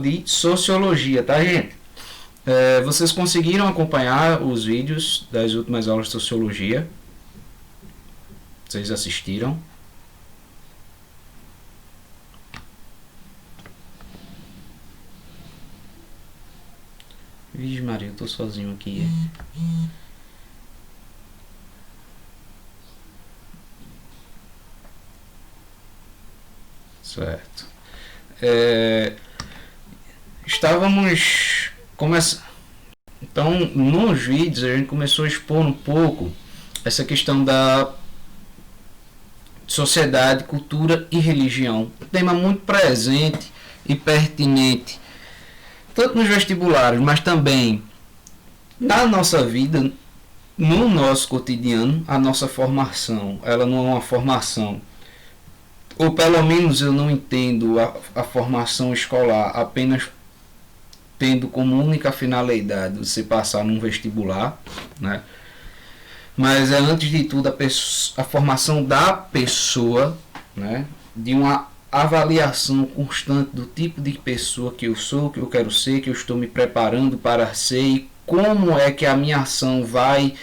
de sociologia, tá, gente? Vocês conseguiram acompanhar os vídeos das últimas aulas de sociologia? Vocês assistiram? Vixe Maria, eu tô sozinho aqui. Certo. É, estávamos começando. Então, nos vídeos a gente começou a expor um pouco essa questão da sociedade, cultura e religião. Um tema muito presente e pertinente, tanto nos vestibulares, mas também na nossa vida, no nosso cotidiano. A nossa formação, ela não é uma formação, ou pelo menos eu não entendo a formação escolar apenas tendo como única finalidade você passar num vestibular, né? Mas é antes de tudo a formação da pessoa, né? De uma avaliação constante do tipo de pessoa que eu sou, que eu quero ser, que eu estou me preparando para ser, e como é que a minha ação vai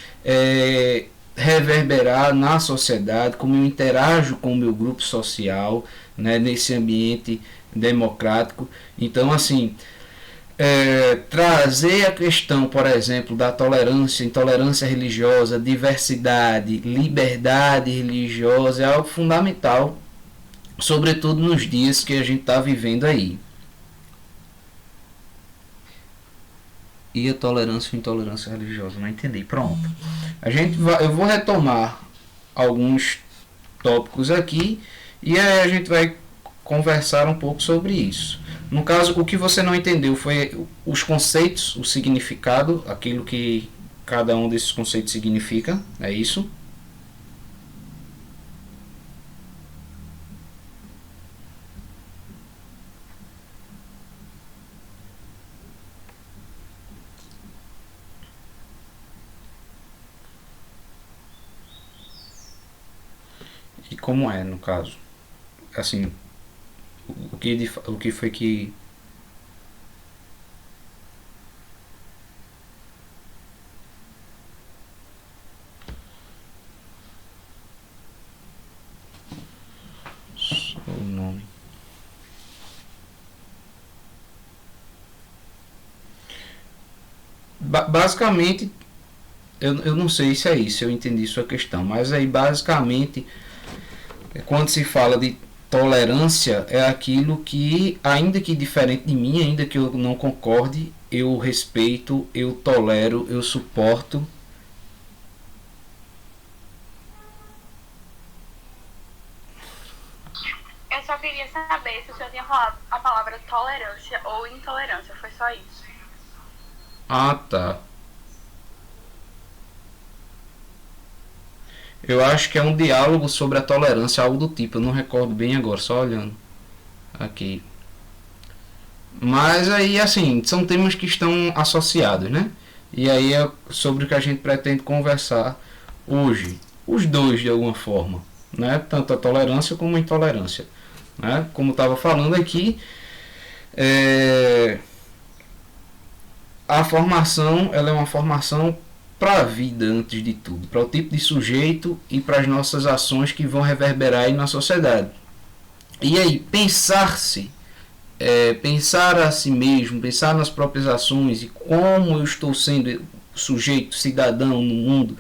reverberar na sociedade, como eu interajo com o meu grupo social, né, nesse ambiente democrático. Então, assim, trazer a questão, por exemplo, da tolerância, intolerância religiosa, diversidade, liberdade religiosa é algo fundamental, sobretudo nos dias que a gente está vivendo aí. E a tolerância e intolerância religiosa, não entendi. Pronto. Eu vou retomar alguns tópicos aqui e aí a gente vai conversar um pouco sobre isso. No caso, o que você não entendeu foi os conceitos, o significado, aquilo que cada um desses conceitos significa, é isso? E como é, no caso? Assim, o que foi que... Só o nome. Basicamente, eu não sei se é isso, eu entendi sua questão, mas aí basicamente, quando se fala de tolerância, é aquilo que, ainda que diferente de mim, ainda que eu não concorde, eu respeito, eu tolero, eu suporto. Eu só queria saber se o senhor tinha falado a palavra tolerância ou intolerância, foi só isso. Ah, tá. Eu acho que é um diálogo sobre a tolerância, algo do tipo, eu não recordo bem agora, só olhando aqui. Mas aí, assim, são temas que estão associados, né? E aí é sobre o que a gente pretende conversar hoje. Os dois, de alguma forma, né? Tanto a tolerância como a intolerância, né? Como estava falando aqui, é... a formação, ela é uma formação para a vida, antes de tudo, para o tipo de sujeito e para as nossas ações que vão reverberar aí na sociedade. E aí, pensar a si mesmo, pensar nas próprias ações e como eu estou sendo sujeito, cidadão no mundo,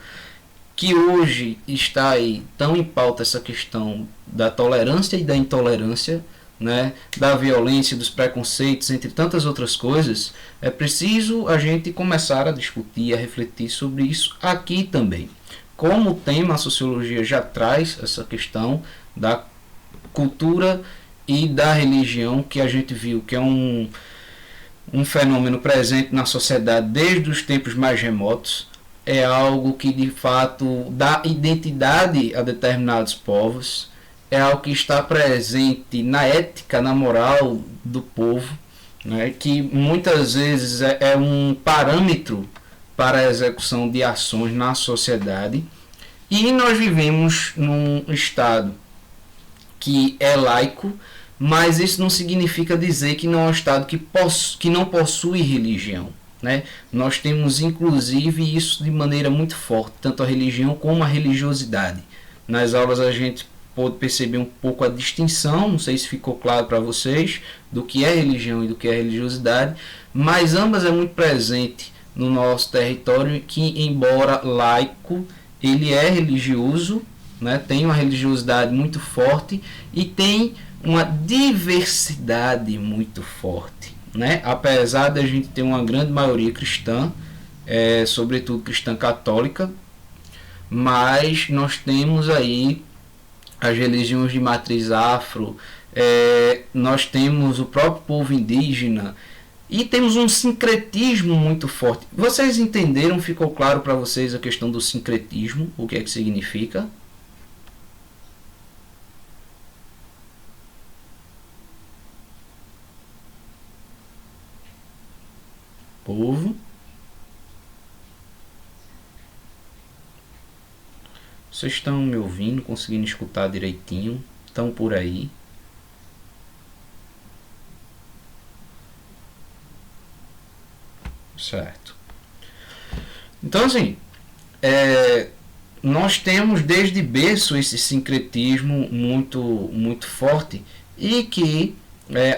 que hoje está aí tão em pauta essa questão da tolerância e da intolerância, né, da violência, dos preconceitos, entre tantas outras coisas. É preciso a gente começar a discutir, a refletir sobre isso aqui também. Como o tema a sociologia já traz essa questão da cultura e da religião, que a gente viu que é um fenômeno presente na sociedade desde os tempos mais remotos, é algo que de fato dá identidade a determinados povos, é algo que está presente na ética, na moral do povo, né, que muitas vezes é um parâmetro para a execução de ações na sociedade. E nós vivemos num estado que é laico, mas isso não significa dizer que não é um Estado que não possui religião. Né? Nós temos inclusive isso de maneira muito forte, tanto a religião como a religiosidade. Nas aulas a gente pode perceber um pouco a distinção, não sei se ficou claro para vocês, do que é religião e do que é religiosidade, mas ambas é muito presente no nosso território, que embora laico, ele é religioso, né? Tem uma religiosidade muito forte e tem uma diversidade muito forte. Né? Apesar de a gente ter uma grande maioria cristã, sobretudo cristã católica, mas nós temos aí as religiões de matriz afro, nós temos o próprio povo indígena e temos um sincretismo muito forte. Vocês entenderam? Ficou claro para vocês a questão do sincretismo? O que é que significa? Povo. Vocês estão me ouvindo, conseguindo escutar direitinho? Estão por aí? Certo. Então, assim, nós temos desde berço esse sincretismo muito forte e que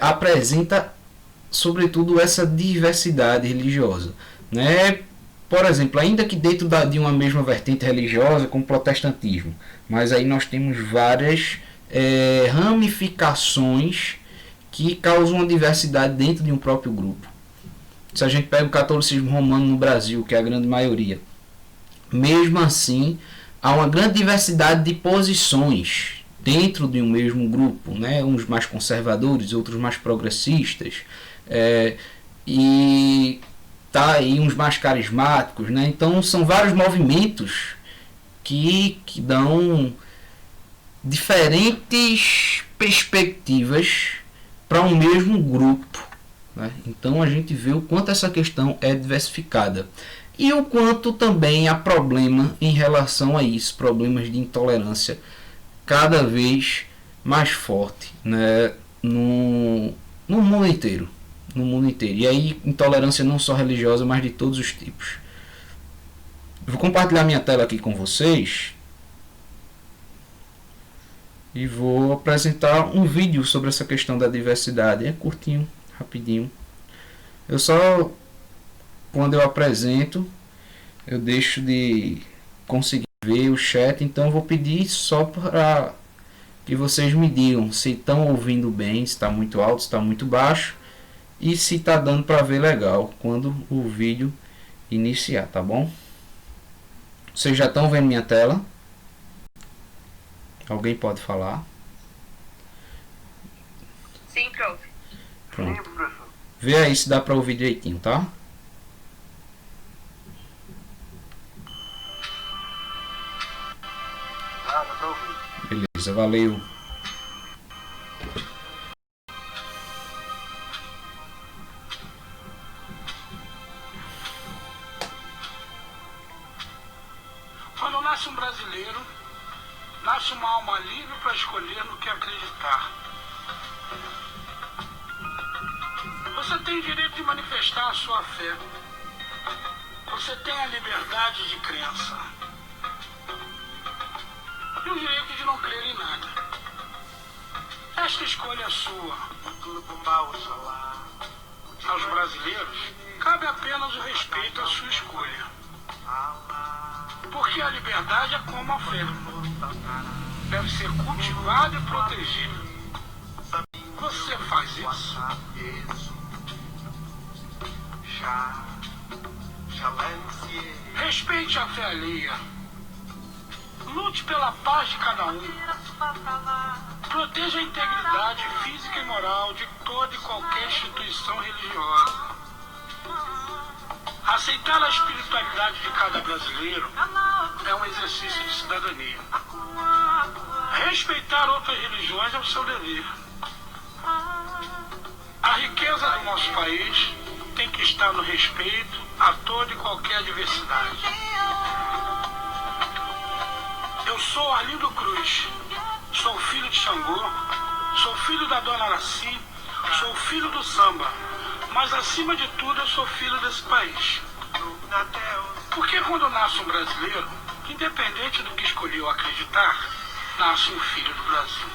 apresenta, sobretudo, essa diversidade religiosa. Né? Por exemplo, ainda que dentro de uma mesma vertente religiosa, como o protestantismo, mas aí nós temos várias ramificações que causam uma diversidade dentro de um próprio grupo. Se a gente pega o catolicismo romano no Brasil, que é a grande maioria, mesmo assim, há uma grande diversidade de posições dentro de um mesmo grupo, né? Uns mais conservadores, outros mais progressistas, e tá aí uns mais carismáticos, né? Então são vários movimentos que dão diferentes perspectivas para um mesmo grupo. Né? Então a gente vê o quanto essa questão é diversificada e o quanto também há problema em relação a isso, problemas de intolerância cada vez mais forte, né? no mundo inteiro. No mundo inteiro. E aí intolerância não só religiosa, mas de todos os tipos. Vou compartilhar minha tela aqui com vocês e vou apresentar um vídeo sobre essa questão da diversidade. É curtinho, rapidinho. Eu só, quando eu apresento, eu deixo de conseguir ver o chat, então eu vou pedir só para que vocês me digam se estão ouvindo bem, se está muito alto, se está muito baixo e se está dando para ver legal quando o vídeo iniciar, tá bom? Vocês já estão vendo minha tela? Alguém pode falar? Sim, prof. Pronto. Vê aí se dá para ouvir direitinho, tá? Dá pra ouvir. Beleza, valeu. Quando nasce um brasileiro, nasce uma alma livre para escolher no que acreditar. Você tem o direito de manifestar a sua fé. Você tem a liberdade de crença. E o direito de não crer em nada. Esta escolha é sua. Aos brasileiros, cabe apenas o respeito à sua escolha. Porque a liberdade é como a fé. Deve ser cultivada e protegida. Você faz isso? Respeite a fé alheia. Lute pela paz de cada um. Proteja a integridade física e moral de toda e qualquer instituição religiosa. Aceitar a espiritualidade de cada brasileiro é um exercício de cidadania. Respeitar outras religiões é o seu dever. A riqueza do nosso país tem que estar no respeito a toda e qualquer diversidade. Eu sou Arlindo Cruz, sou filho de Xangô, Sou filho da dona Araci, sou filho do samba, mas acima de tudo eu sou filho desse país. Porque quando nasce um brasileiro, independente do que escolheu acreditar, nasce um filho do Brasil.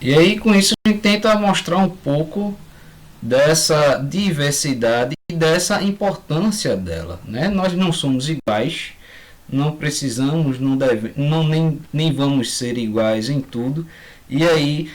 E aí, com isso, a gente tenta mostrar um pouco dessa diversidade e dessa importância dela, né? Nós não somos iguais, não precisamos, não deve, não nem vamos ser iguais em tudo. E aí,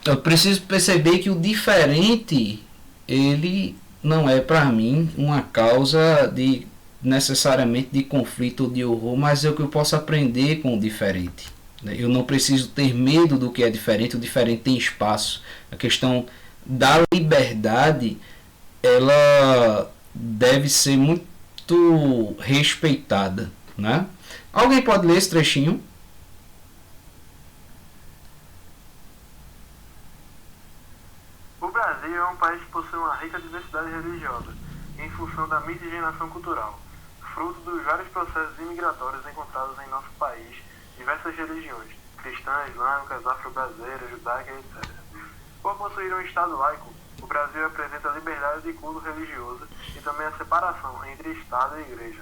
eu preciso perceber que o diferente, ele não é para mim uma causa de necessariamente de conflito ou de horror, mas é o que eu posso aprender com o diferente. Eu não preciso ter medo do que é diferente, o diferente tem espaço. A questão da liberdade, ela deve ser muito respeitada, né? Alguém pode ler esse trechinho? O Brasil é um país que possui uma rica diversidade religiosa, em função da miscigenação cultural, fruto dos vários processos imigratórios encontrados em nosso país, diversas religiões, cristãs, islâmicas, afro-brasileiras, judaicas, etc. Por possuir um Estado laico, o Brasil apresenta a liberdade de culto religioso e também a separação entre Estado e Igreja.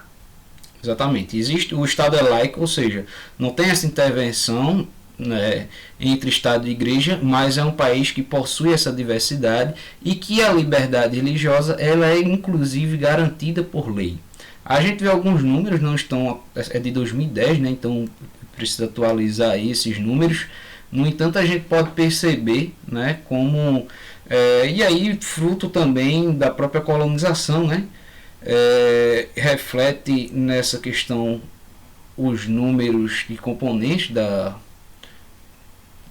Exatamente. Existe o Estado é laico, ou seja, não tem essa intervenção, né, entre Estado e Igreja, mas é um país que possui essa diversidade e que a liberdade religiosa ela é inclusive garantida por lei. A gente vê alguns números, não estão, é de 2010, né, então precisa atualizar aí esses números. No entanto, a gente pode perceber, né, como e aí fruto também da própria colonização, né, reflete nessa questão os números e componentes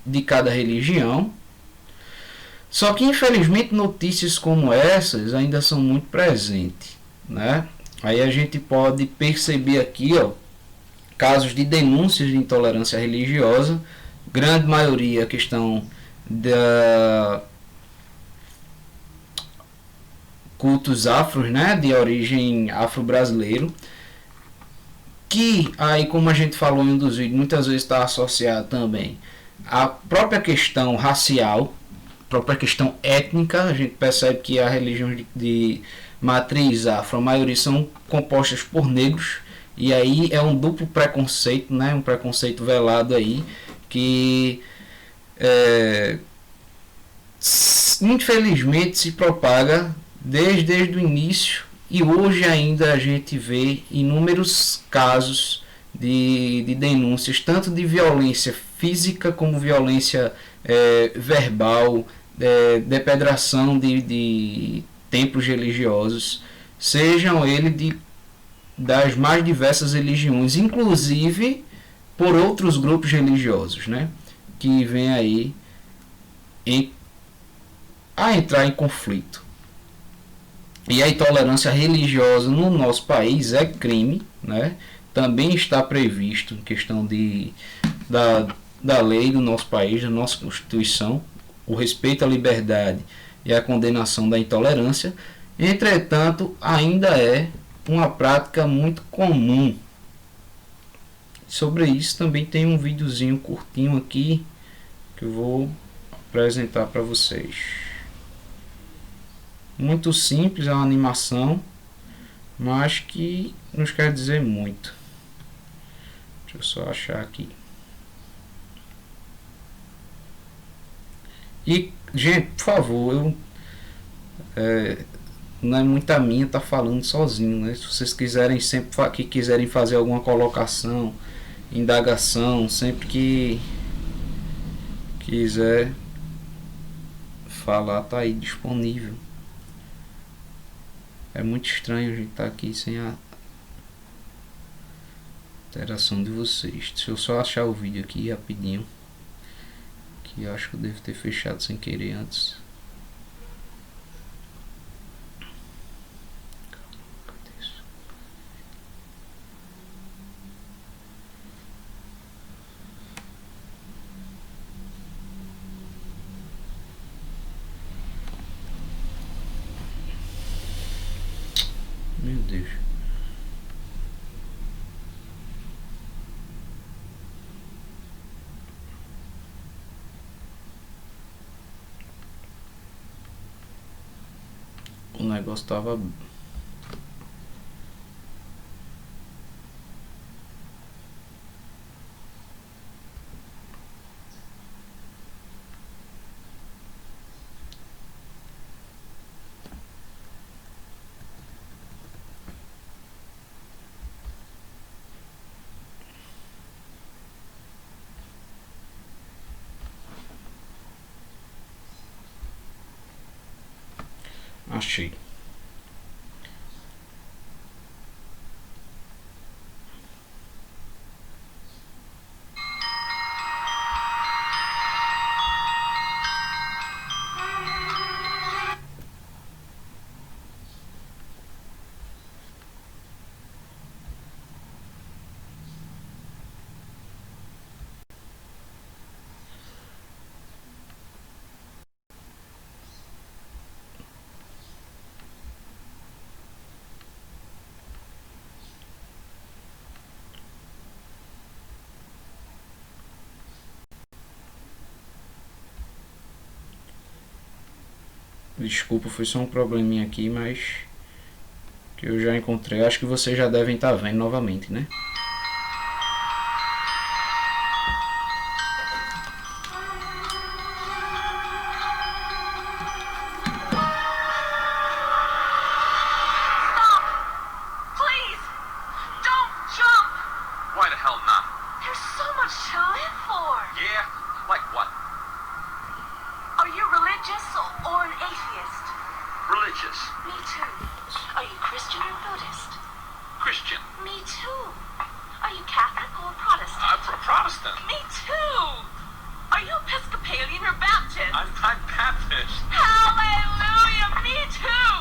de cada religião. Só que infelizmente notícias como essas ainda são muito presentes, né? Aí a gente pode perceber aqui, ó, casos de denúncias de intolerância religiosa, grande maioria a questão da cultos afros, né, de origem afro-brasileiro, que aí, como a gente falou em um dos vídeos, muitas vezes está associado também à própria questão racial, própria questão étnica. A gente percebe que a religião de matriz afro, a maioria são compostas por negros, e aí é um duplo preconceito, né, um preconceito velado aí, que infelizmente se propaga desde o início, e hoje ainda a gente vê inúmeros casos de denúncias, tanto de violência física como violência verbal, depredação de templos religiosos, sejam eles das mais diversas religiões, inclusive por outros grupos religiosos, né, que vêm aí a entrar em conflito. E a intolerância religiosa no nosso país é crime, né? Também está previsto em questão da lei do nosso país, da nossa Constituição, o respeito à liberdade e a condenação da intolerância. Entretanto, ainda é uma prática muito comum. Sobre isso também tem um videozinho curtinho aqui que eu vou apresentar para vocês. Muito simples, é uma animação, mas que nos quer dizer muito. Deixa eu só achar aqui. E, gente, por favor, não é muita minha tá falando sozinho, né? Se vocês quiserem sempre quiserem fazer alguma colocação, indagação, sempre que quiser falar, tá aí disponível. É muito estranho a gente estar aqui sem a interação de vocês. Deixa eu só achar o vídeo aqui rapidinho, que eu acho que eu devo ter fechado sem querer antes. Deus. O negócio tava... Achei. Desculpa, foi só um probleminha aqui, mas que eu já encontrei. Acho que vocês já devem estar vendo novamente, né? Please, don't jump. Why the hell not? There's so much to live for. Yeah? Like what? Are you religious or an atheist? Religious. Me too. Are you Christian or Buddhist? Christian. Me too. Are you Catholic or Protestant? I'm Protestant. Me too. Are you Episcopalian or Baptist? I'm Baptist. Hallelujah, me too.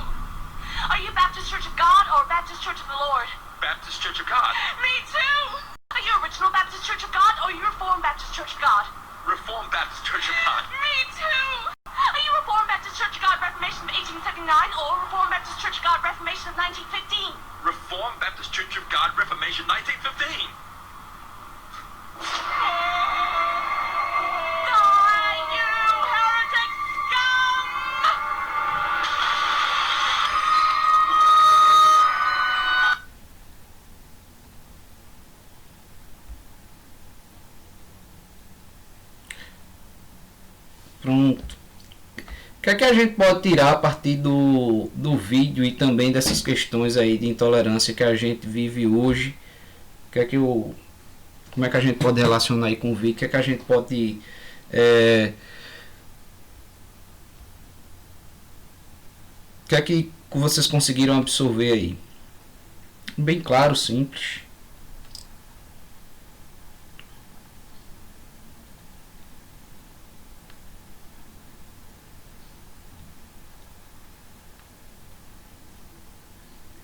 Are you Baptist Church of God or Baptist Church of the Lord? Baptist Church of God. Me too. Are you Original Baptist Church of God or you Reformed Baptist Church of God? Reformed Baptist Church of God. Me too. Are you Reformed Baptist Church of God Reformation of 1879 or Reformed Baptist Church of God Reformation of 1915? Reformed Baptist Church of God Reformation 1915. Die, you heretic scum! Pronto. O que é que a gente pode tirar a partir do vídeo e também dessas questões aí de intolerância que a gente vive hoje? O que é que como é que a gente pode relacionar aí com o vídeo? O que é que a gente pode o que é que vocês conseguiram absorver aí? Bem claro, simples.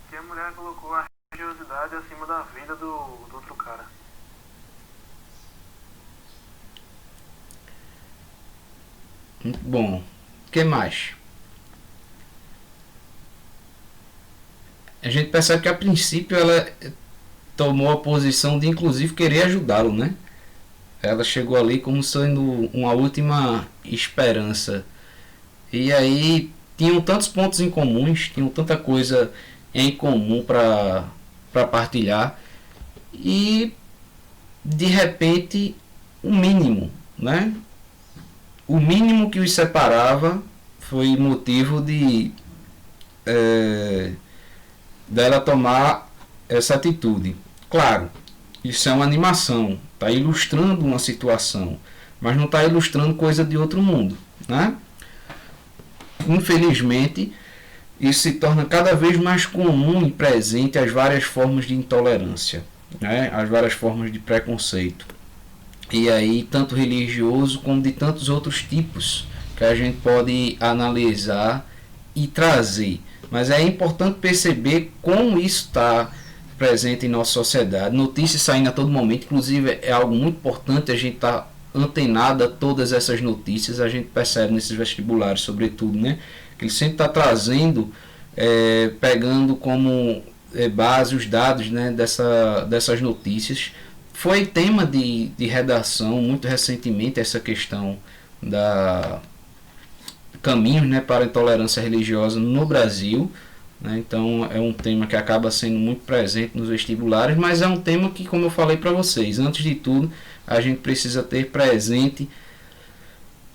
Que a mulher colocou a religiosidade acima da vida do outro cara. Muito bom. O que mais? A gente percebe que a princípio ela tomou a posição de inclusive querer ajudá-lo, né? Ela chegou ali como sendo uma última esperança. E aí tinham tantos pontos em comuns, tinham tanta coisa em comum para partilhar. E de repente o mínimo, né? O mínimo que os separava foi motivo de dela tomar essa atitude. Claro, isso é uma animação, está ilustrando uma situação, mas não está ilustrando coisa de outro mundo, né? Infelizmente, isso se torna cada vez mais comum e presente as várias formas de intolerância, né? As várias formas de preconceito. E aí, tanto religioso como de tantos outros tipos que a gente pode analisar e trazer. Mas é importante perceber como isso está presente em nossa sociedade. Notícias saindo a todo momento, inclusive é algo muito importante a gente estar antenado a todas essas notícias. A gente percebe nesses vestibulares, sobretudo, né? Que ele sempre está trazendo, pegando como base, os dados, né, dessas notícias. Foi tema de redação muito recentemente essa questão da caminhos, né, para a intolerância religiosa no Brasil, né? Então é um tema que acaba sendo muito presente nos vestibulares, mas é um tema que, como eu falei para vocês, antes de tudo a gente precisa ter presente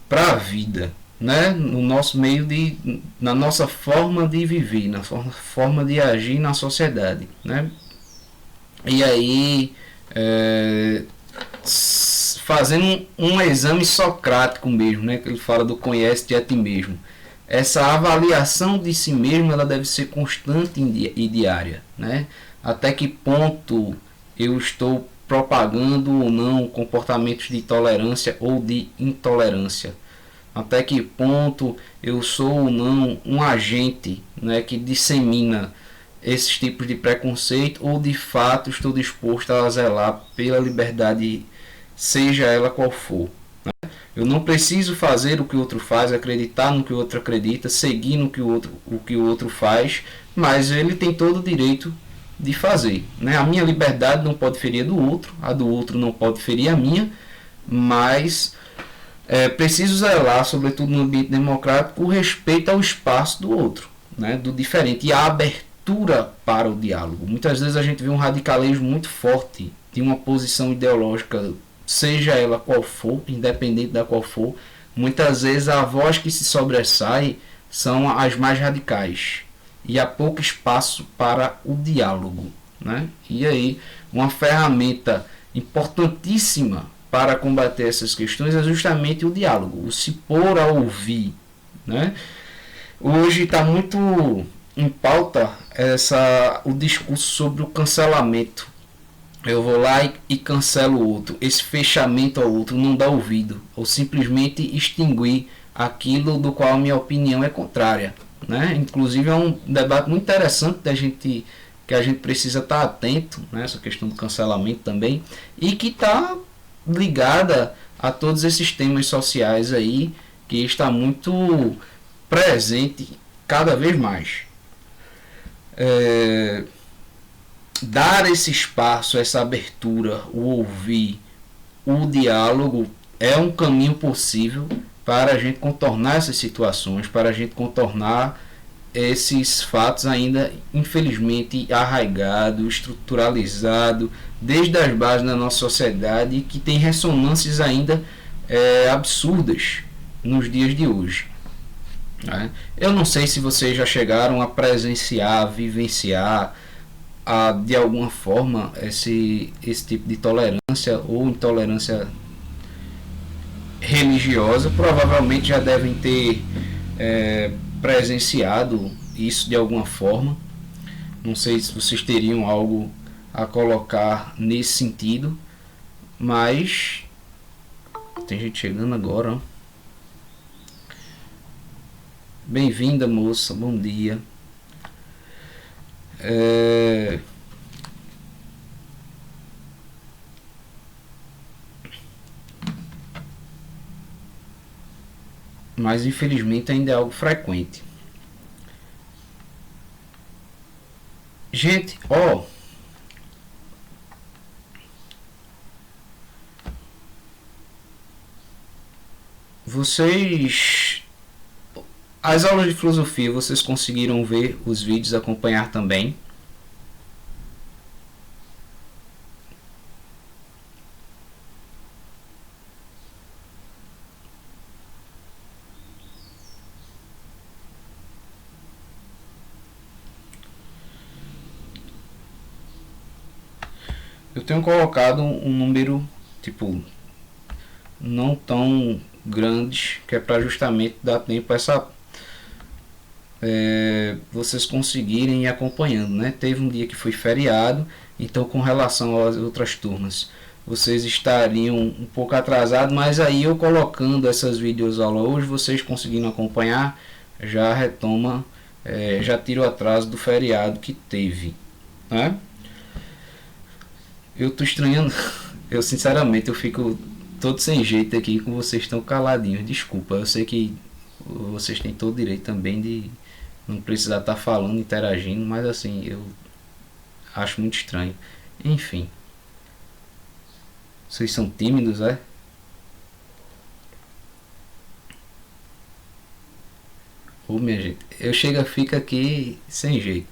para a vida, né, no nosso meio na nossa forma de viver, na forma de agir na sociedade, né? E aí fazendo um exame socrático mesmo, né, que ele fala do conhece-te a ti mesmo. Essa avaliação de si mesmo, ela deve ser constante e diária, né? Até que ponto eu estou propagando ou não comportamentos de tolerância ou de intolerância? Até que ponto eu sou ou não um agente, né, que dissemina esses tipos de preconceito, ou de fato estou disposto a zelar pela liberdade, seja ela qual for, né? Eu não preciso fazer o que o outro faz, acreditar no que o outro acredita, seguir no que o outro faz, mas ele tem todo o direito de fazer, né? A minha liberdade não pode ferir a do outro, a do outro não pode ferir a minha, mas preciso zelar, sobretudo no ambiente democrático, o respeito ao espaço do outro, né? Do diferente, e a abertura para o diálogo. Muitas vezes a gente vê um radicalismo muito forte de uma posição ideológica, seja ela qual for, independente da qual for. Muitas vezes a voz que se sobressai são as mais radicais e há pouco espaço para o diálogo, né? E aí uma ferramenta importantíssima para combater essas questões é justamente o diálogo, o se pôr a ouvir, né? Hoje está muito em pauta o discurso sobre o cancelamento. Eu vou lá e cancelo o outro. Esse fechamento ao outro, não dá ouvido, ou simplesmente extinguir aquilo do qual a minha opinião é contrária, né? Inclusive é um debate muito interessante que a gente precisa estar atento, né? Essa questão do cancelamento também, e que está ligada a todos esses temas sociais aí, que está muito presente cada vez mais. Dar esse espaço, essa abertura, o ouvir, o diálogo é um caminho possível para a gente contornar essas situações, para a gente contornar esses fatos ainda infelizmente arraigados, estruturalizados desde as bases da nossa sociedade, que tem ressonâncias ainda absurdas nos dias de hoje, né? Eu não sei se vocês já chegaram a presenciar, vivenciar de alguma forma esse tipo de tolerância ou intolerância religiosa. Provavelmente já devem ter presenciado isso de alguma forma. Não sei se vocês teriam algo a colocar nesse sentido, mas tem gente chegando agora, ó. Bem-vinda, moça, bom dia. Mas infelizmente ainda é algo frequente. Gente, as aulas de filosofia, vocês conseguiram ver os vídeos, acompanhar também? Eu tenho colocado um número, tipo, não tão grande, que é para justamente dar tempo a vocês conseguirem ir acompanhando, né? Teve um dia que foi feriado, então com relação às outras turmas, vocês estariam um pouco atrasados, mas aí eu colocando essas videoaulas hoje, vocês conseguindo acompanhar, já retoma, já tira o atraso do feriado que teve, né? Eu tô estranhando, eu sinceramente eu fico todo sem jeito aqui com vocês tão caladinhos, desculpa, eu sei que vocês têm todo o direito também de não precisar estar falando, interagindo, mas assim, eu Acho muito estranho. Enfim. Vocês são tímidos, é? Ô, minha gente, eu chego e fico aqui sem jeito.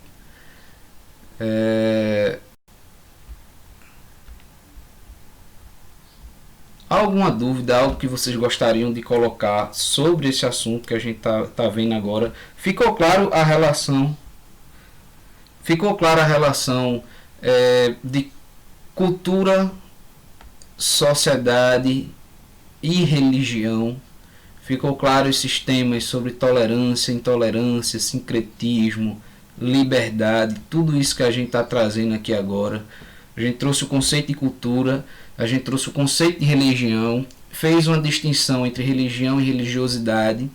Alguma dúvida, algo que vocês gostariam de colocar sobre esse assunto que a gente tá vendo agora? Ficou claro a relação? Ficou clara a relação de cultura, sociedade e religião? Ficou claro esses temas sobre tolerância, intolerância, sincretismo, liberdade, tudo isso que a gente está trazendo aqui agora. A gente trouxe o conceito de cultura, a gente trouxe o conceito de religião, fez uma distinção entre religião e religiosidade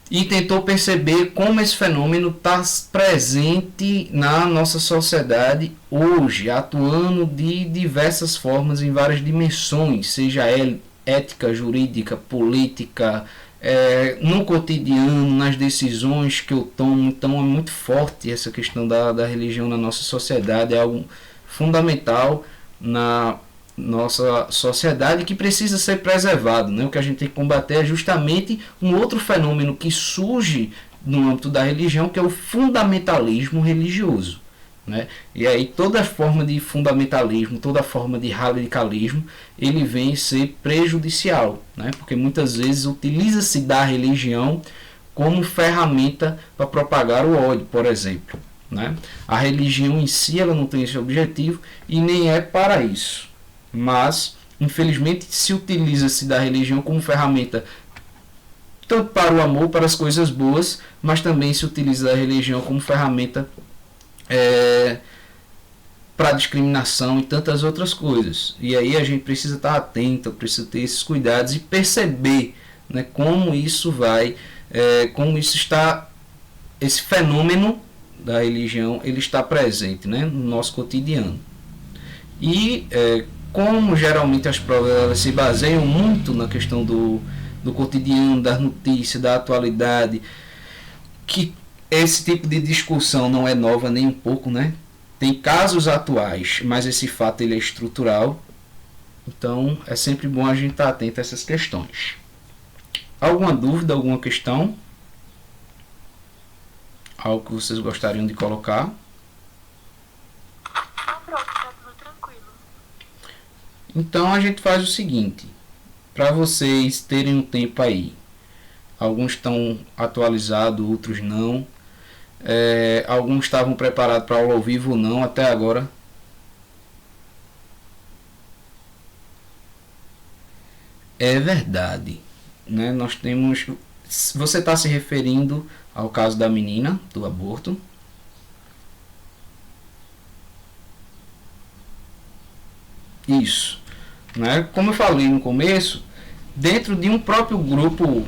e tentou perceber como esse fenômeno está presente na nossa sociedade hoje, atuando de diversas formas em várias dimensões, seja ética, jurídica, política, no cotidiano, nas decisões que eu tomo. Então é muito forte essa questão da religião na nossa sociedade, é algo fundamental na nossa sociedade que precisa ser preservado, né? O que a gente tem que combater é justamente um outro fenômeno que surge no âmbito da religião, que é o fundamentalismo religioso, né? E aí toda forma de fundamentalismo, toda forma de radicalismo, ele vem ser prejudicial, né? Porque muitas vezes utiliza-se da religião como ferramenta para propagar o ódio, por exemplo, né? A religião em si ela não tem esse objetivo e nem é para isso, mas infelizmente se utiliza-se da religião como ferramenta tanto para o amor, para as coisas boas, mas também se utiliza da religião como ferramenta para discriminação e tantas outras coisas. E aí a gente precisa estar atento, precisa ter esses cuidados e perceber, né, como isso vai, como isso está, esse fenômeno da religião ele está presente, né, no nosso cotidiano. E como geralmente as provas elas se baseiam muito na questão do cotidiano, das notícias, da atualidade, que esse tipo de discussão não é nova nem um pouco, né? Tem casos atuais, mas esse fato ele é estrutural. Então é sempre bom a gente estar atento a essas questões. Alguma dúvida, alguma questão? Algo que vocês gostariam de colocar? Pronto, tá tudo tranquilo. Então a gente faz o seguinte, para vocês terem um tempo aí. Alguns estão atualizados, outros não. Alguns estavam preparados para aula ao vivo ou não até agora. É verdade, né? Nós temos. Você está se referindo ao caso da menina do aborto? Isso, né? Como eu falei no começo, dentro de um próprio grupo,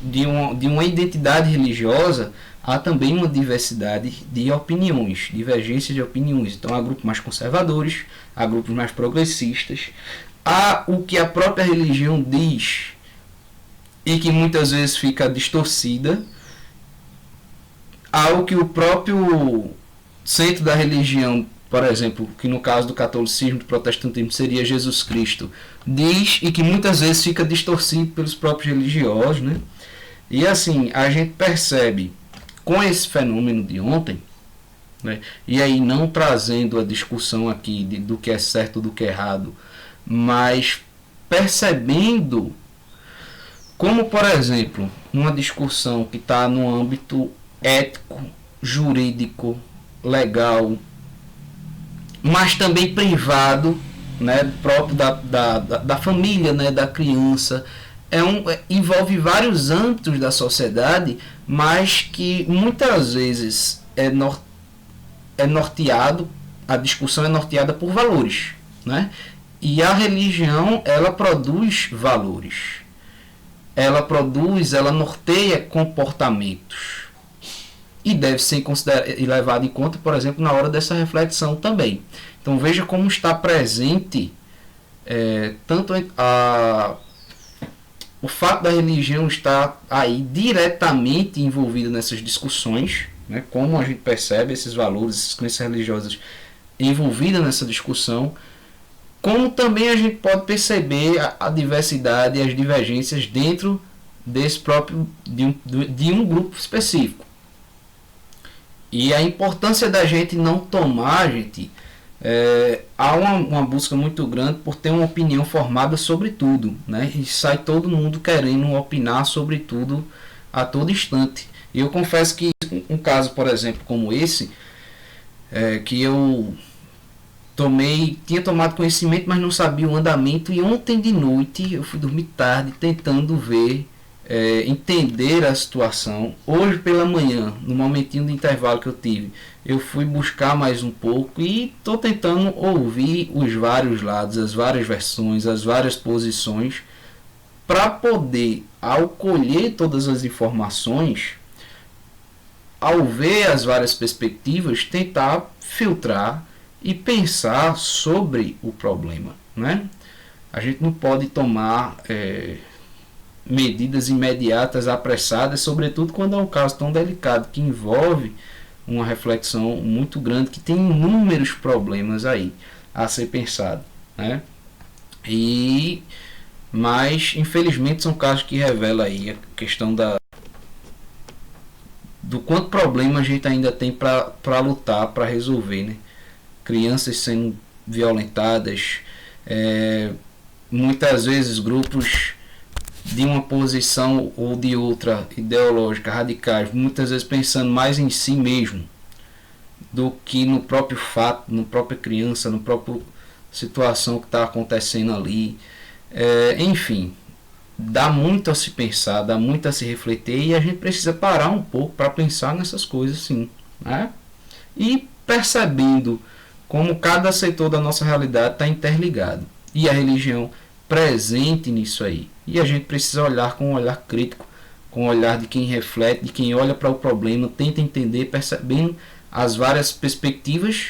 de uma identidade religiosa, há também uma diversidade de opiniões, divergência de opiniões. Então há grupos mais conservadores, há grupos mais progressistas, há o que a própria religião diz e que muitas vezes fica distorcida, há o que o próprio centro da religião, por exemplo, que no caso do catolicismo, do protestantismo seria Jesus Cristo, diz e que muitas vezes fica distorcido pelos próprios religiosos, né? E assim, a gente percebe com esse fenômeno de ontem, né, e aí não trazendo a discussão aqui do que é certo do que é errado, mas percebendo como, por exemplo, uma discussão que está no âmbito ético, jurídico, legal, mas também privado, né, próprio da família, né, da criança, envolve vários âmbitos da sociedade, mas que muitas vezes é norteado, a discussão é norteada por valores, né? E a religião, ela produz valores, ela norteia comportamentos e deve ser levado em conta, por exemplo, na hora dessa reflexão também. Então veja como está presente tanto o fato da religião estar aí diretamente envolvida nessas discussões, né? Como a gente percebe esses valores, essas crenças religiosas envolvidas nessa discussão, como também a gente pode perceber a diversidade e as divergências dentro desse próprio de um grupo específico. E a importância da gente não tomar, gente, há uma busca muito grande por ter uma opinião formada sobre tudo, né? E sai todo mundo querendo opinar sobre tudo a todo instante. E eu confesso que um caso, por exemplo, como esse, que eu tinha tomado conhecimento, mas não sabia o andamento, e ontem de noite eu fui dormir tarde tentando ver, entender a situação. Hoje pela manhã, no momentinho de intervalo que eu tive, eu fui buscar mais um pouco e estou tentando ouvir os vários lados, as várias versões, as várias posições, para poder, ao colher todas as informações, ao ver as várias perspectivas, tentar filtrar e pensar sobre o problema, né? A gente não pode tomar medidas imediatas, apressadas, sobretudo quando é um caso tão delicado, que envolve uma reflexão muito grande, que tem inúmeros problemas aí a ser pensado, né? Mas infelizmente são casos que revelam aí a questão do quanto problema a gente ainda tem para lutar, para resolver, né? Crianças sendo violentadas, muitas vezes grupos de uma posição ou de outra ideológica, radicais, muitas vezes pensando mais em si mesmo do que no próprio fato, na própria criança, na própria situação que está acontecendo ali. Enfim, dá muito a se pensar, dá muito a se refletir, e a gente precisa parar um pouco para pensar nessas coisas, sim, né? E percebendo como cada setor da nossa realidade está interligado, e a religião presente nisso aí. E a gente precisa olhar com um olhar crítico, com o olhar de quem reflete, de quem olha para o problema, tenta entender, percebendo as várias perspectivas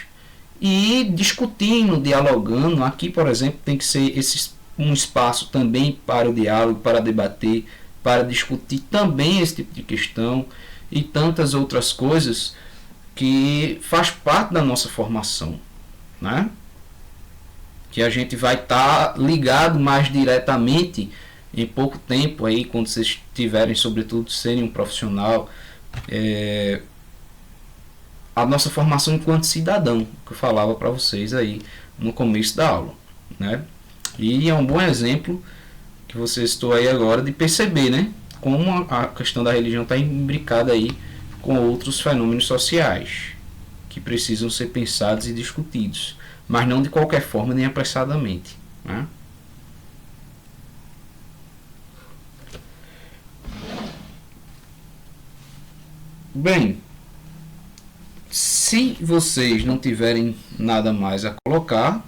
e discutindo, dialogando. Aqui, por exemplo, tem que ser um espaço também para o diálogo, para debater, para discutir também esse tipo de questão e tantas outras coisas que faz parte da nossa formação, né? Que a gente vai estar ligado mais diretamente em pouco tempo aí, quando vocês tiverem, sobretudo, serem um profissional, a nossa formação enquanto cidadão, que eu falava para vocês aí no começo da aula, né? E é um bom exemplo que você estou aí agora de perceber, né, como a questão da religião está imbricada aí com outros fenômenos sociais que precisam ser pensados e discutidos, mas não de qualquer forma nem apressadamente, né? Bem, se vocês não tiverem nada mais a colocar,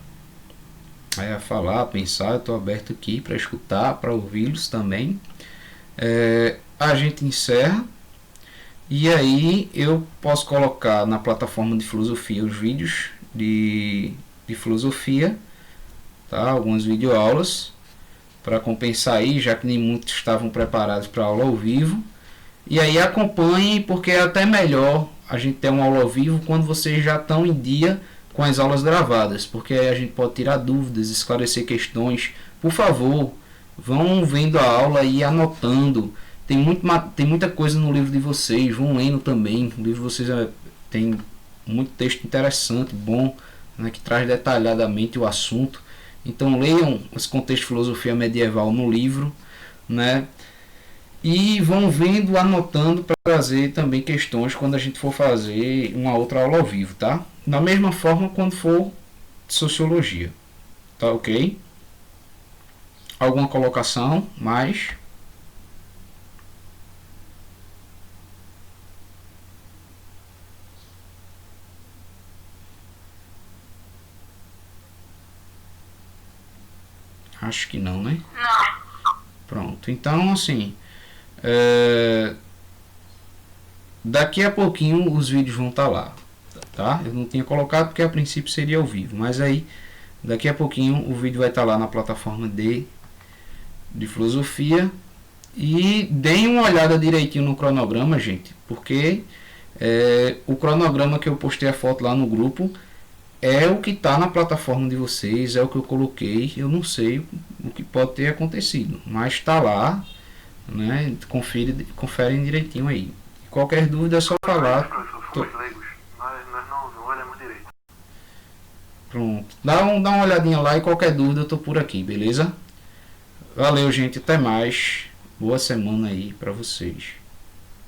a falar, a pensar, eu estou aberto aqui para escutar, para ouvi-los também. A gente encerra, e aí eu posso colocar na plataforma de filosofia os vídeos de filosofia, tá? Algumas videoaulas para compensar aí, já que nem muitos estavam preparados para aula ao vivo. E aí acompanhem, porque é até melhor a gente ter uma aula ao vivo quando vocês já estão em dia com as aulas gravadas, porque aí a gente pode tirar dúvidas, esclarecer questões. Por favor, vão vendo a aula e anotando. Tem muita coisa no livro de vocês, vão lendo também. O livro de vocês tem muito texto interessante, bom, né, que traz detalhadamente o assunto. Então leiam esse contexto de filosofia medieval no livro, né? E vão vendo, anotando, para trazer também questões quando a gente for fazer uma outra aula ao vivo, tá? Da mesma forma quando for sociologia, tá ok? Alguma colocação mais? Acho que não, né? Não. Pronto, então assim, daqui a pouquinho os vídeos vão estar lá, tá? Eu não tinha colocado porque a princípio seria ao vivo, mas aí daqui a pouquinho o vídeo vai estar lá na plataforma de filosofia. E deem uma olhada direitinho no cronograma, gente, porque O cronograma que eu postei a foto lá no grupo é o que está na plataforma de vocês, é o que eu coloquei. Eu não sei o que pode ter acontecido, mas está lá, né? Conferem direitinho aí. Qualquer dúvida é só falar. Professor, fomos leigos. Nós não olhamos direito. Pronto. Dá uma olhadinha lá e qualquer dúvida eu tô por aqui, beleza? Valeu, gente. Até mais. Boa semana aí para vocês.